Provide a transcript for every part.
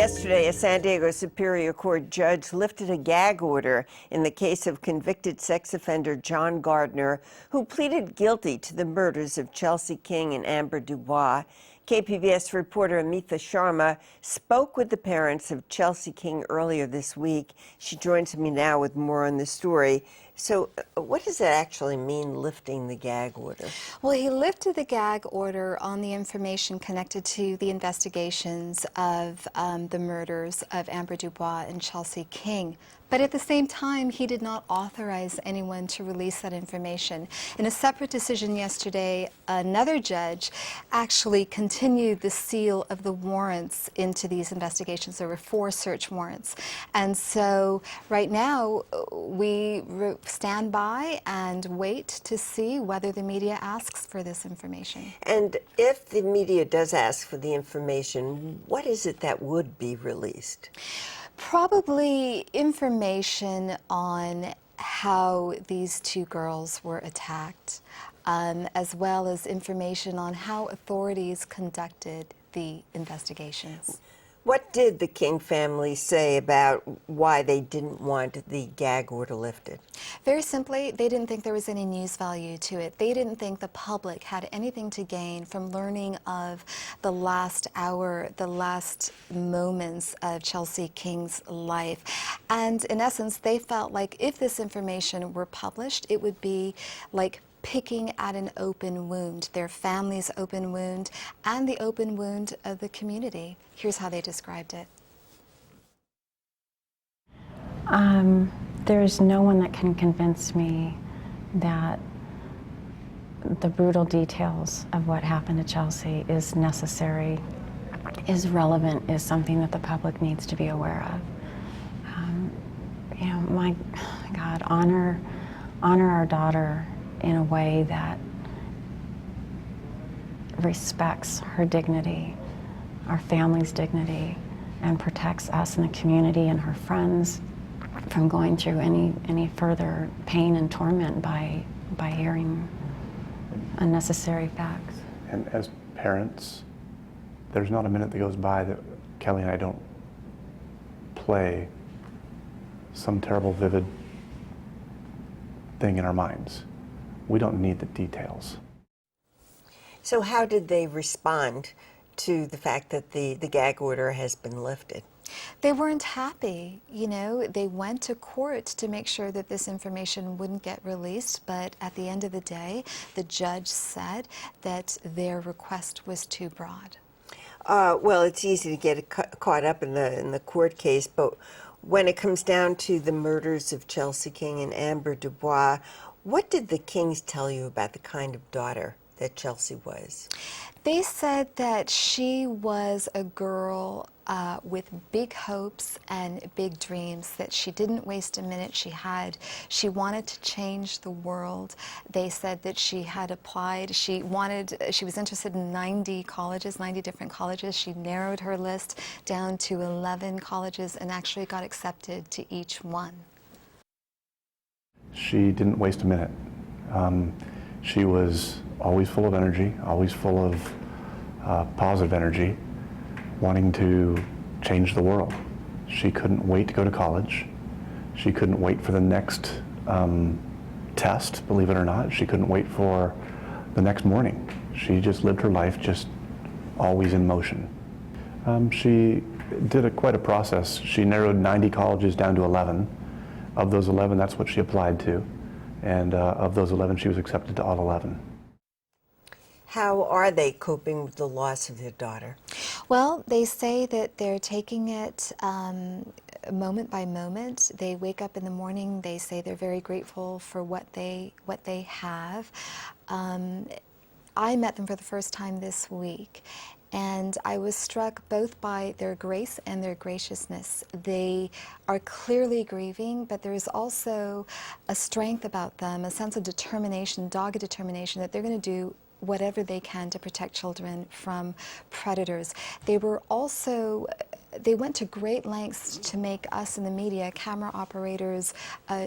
Yesterday, a San Diego Superior Court judge lifted a gag order in the case of convicted sex offender John Gardner, who pleaded guilty to the murders of Chelsea King and Amber Dubois. KPBS reporter Amita Sharma spoke with the parents of Chelsea King earlier this week. She joins me now with more on the story. So what does it actually mean, lifting the gag order? Well, he lifted the gag order on the information connected to the investigations of the murders of Amber Dubois and Chelsea King. But at the same time, he did not authorize anyone to release that information. In a separate decision yesterday, another judge actually continued the seal of the warrants into these investigations. There were 4 search warrants. And so right now, we stand by and wait to see whether the media asks for this information. And if the media does ask for the information, what is it that would be released? Probably information on how these 2 girls were attacked, as well as information on how authorities conducted the investigations. What did the King family say about why they didn't want the gag order lifted? Very simply, they didn't think there was any news value to it. They didn't think the public had anything to gain from learning of the last hour, the last moments of Chelsea King's life. And in essence, they felt like if this information were published, it would be like picking at an open wound, their family's open wound, and the open wound of the community. Here's how they described it. There's no one that can convince me that the brutal details of what happened to Chelsea is necessary, is relevant, is something that the public needs to be aware of. You know, my God, honor our daughter in a way that respects her dignity, our family's dignity, and protects us and the community and her friends from going through any further pain and torment by hearing unnecessary facts. And as parents, there's not a minute that goes by that Kelly and I don't play some terrible, vivid thing in our minds. We don't need the details. So how did they respond to the fact that the gag order has been lifted? They weren't happy. You know, they went to court to make sure that this information wouldn't get released, but at the end of the day, the judge said that their request was too broad. Well, it's easy to get caught up in the court case, but when it comes down to the murders of Chelsea King and Amber Dubois, what did the Kings tell you about the kind of daughter that Chelsea was? They said that she was a girl with big hopes and big dreams, that she didn't waste a minute. She wanted to change the world. They said that she had applied, she was interested in 90 colleges, 90 different colleges. She narrowed her list down to 11 colleges and actually got accepted to each one. She didn't waste a minute. She was always full of energy, always full of positive energy, wanting to change the world. She couldn't wait to go to college. She couldn't wait for the next test, believe it or not. She couldn't wait for the next morning. She just lived her life just always in motion. She did quite a process. She narrowed 90 colleges down to 11. Of those 11, that's what she applied to. And of those 11, she was accepted to all 11. How are they coping with the loss of their daughter? Well, they say that they're taking it moment by moment. They wake up in the morning, they say they're very grateful for what they have. I met them for the first time this week, and I was struck both by their grace and their graciousness. They are clearly grieving, but there is also a strength about them, a sense of determination, dogged determination, that they're going to do whatever they can to protect children from predators. They were also they went to great lengths to make us in the media, camera operators,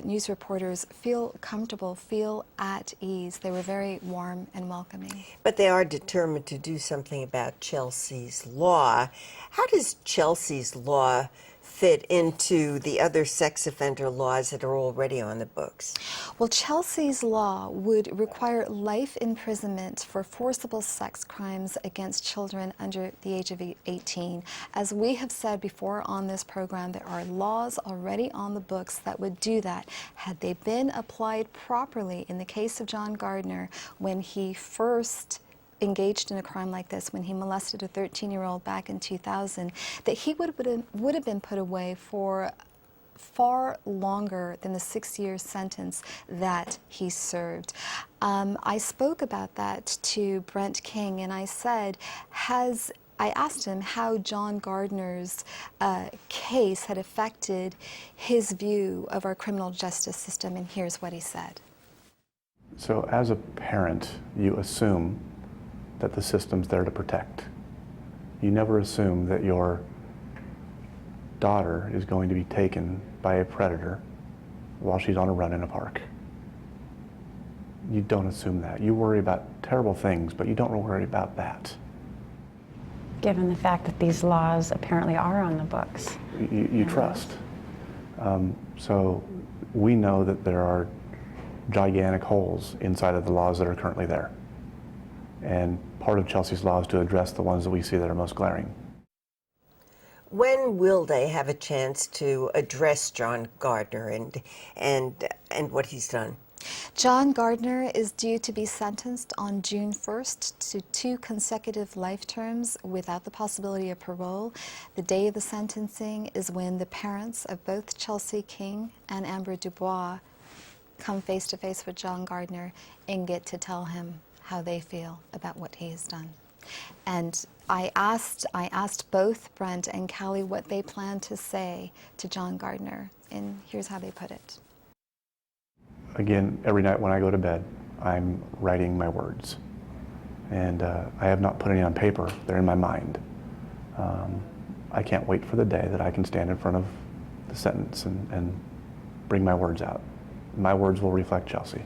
news reporters, feel comfortable, feel at ease. They were very warm and welcoming. But they are determined to do something about Chelsea's law. How does Chelsea's law fit into the other sex offender laws that are already on the books? Well, Chelsea's law would require life imprisonment for forcible sex crimes against children under the age of 18. As we have said before on this program, there are laws already on the books that would do that. Had they been applied properly in the case of John Gardner, when he first engaged in a crime like this, when he molested a 13-year-old back in 2000, that he would have been put away for far longer than the 6-year sentence that he served. I spoke about that to Brent King, and I said, I asked him how John Gardner's case had affected his view of our criminal justice system, and here's what he said. So as a parent, you assume that the system's there to protect. You never assume that your daughter is going to be taken by a predator while she's on a run in a park. You don't assume that. You worry about terrible things, but you don't worry about that. Given the fact that these laws apparently are on the books. You trust. So we know that there are gigantic holes inside of the laws that are currently there. And part of Chelsea's law is to address the ones that we see that are most glaring. When will they have a chance to address John Gardner and what he's done? John Gardner is due to be sentenced on June 1st to 2 consecutive life terms without the possibility of parole. The day of the sentencing is when the parents of both Chelsea King and Amber Dubois come face to face with John Gardner and get to tell him how they feel about what he has done. And I asked both Brent and Callie what they plan to say to John Gardner, and here's how they put it. Again, every night when I go to bed, I'm writing my words. And I have not put any on paper, they're in my mind. I can't wait for the day that I can stand in front of the sentence and bring my words out. My words will reflect Chelsea.